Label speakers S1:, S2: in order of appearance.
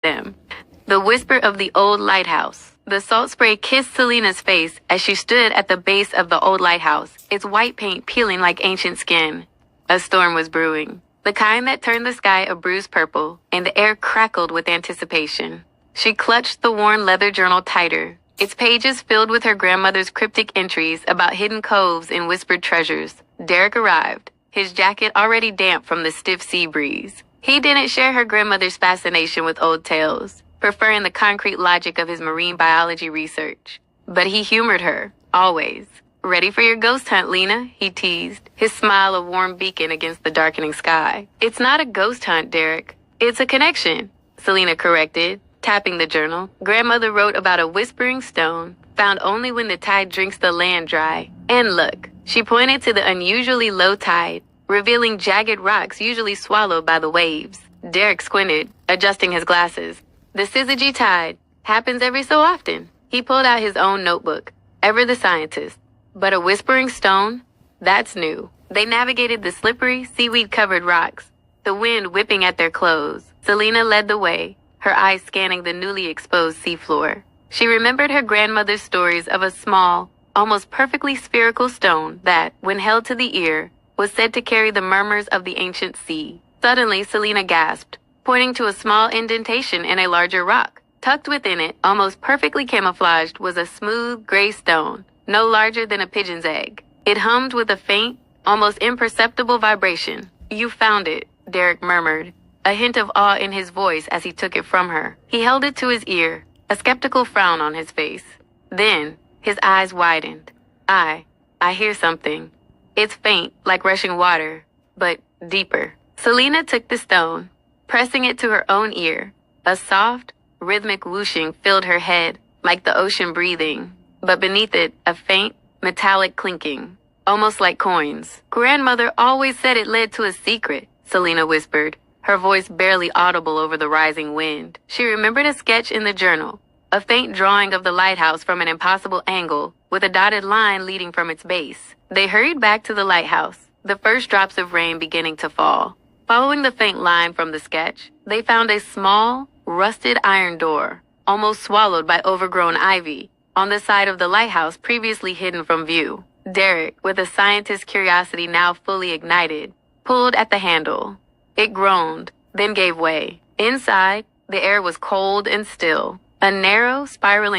S1: them. The whisper of the old lighthouse. The salt spray kissed Selena's face as she stood at the base of the old lighthouse, its white paint peeling like ancient skin. A storm was brewing, the kind that turned the sky a bruised purple, and the air crackled with anticipation. She clutched the worn leather journal tighter, its pages filled with her grandmother's cryptic entries about hidden coves and whispered treasures. Derek arrived, his jacket already damp from the stiff sea breeze. He didn't share her grandmother's fascination with old tales, preferring the concrete logic of his marine biology research. But he humored her, always. "Ready for your ghost hunt, Lena?" he teased, his smile a warm beacon against the darkening sky. "It's not a ghost hunt, Derek. It's a connection," Selena corrected, tapping the journal. Grandmother wrote about a whispering stone, found only when the tide drinks the land dry. And look, she pointed to the unusually low tide, revealing jagged rocks usually swallowed by the waves. Derek squinted, adjusting his glasses. "The Syzygy tide happens every so often." He pulled out his own notebook, ever the scientist. But a whispering stone? That's new. They navigated the slippery, seaweed-covered rocks, the wind whipping at their clothes. Selena led the way, her eyes scanning the newly exposed seafloor. She remembered her grandmother's stories of a small, almost perfectly spherical stone that, when held to the ear, was said to carry the murmurs of the ancient sea. Suddenly, Selena gasped, pointing to a small indentation in a larger rock. Tucked within it, almost perfectly camouflaged, was a smooth, gray stone, no larger than a pigeon's egg. It hummed with a faint, almost imperceptible vibration. "You found it," Derek murmured, a hint of awe in his voice as he took it from her. He held it to his ear, a skeptical frown on his face. Then, his eyes widened. I hear something. It's faint, like rushing water, but deeper." Selena took the stone, pressing it to her own ear. A soft, rhythmic whooshing filled her head, like the ocean breathing. But beneath it, a faint, metallic clinking, almost like coins. "Grandmother always said it led to a secret," Selena whispered, her voice barely audible over the rising wind. She remembered a sketch in the journal, a faint drawing of the lighthouse from an impossible angle, with a dotted line leading from its base. They hurried back to the lighthouse, the first drops of rain beginning to fall. Following the faint line from the sketch, they found a small, rusted iron door, almost swallowed by overgrown ivy, on the side of the lighthouse previously hidden from view. Derek, with a scientist's curiosity now fully ignited, pulled at the handle. It groaned, then gave way. Inside, the air was cold and still. A narrow, spiraling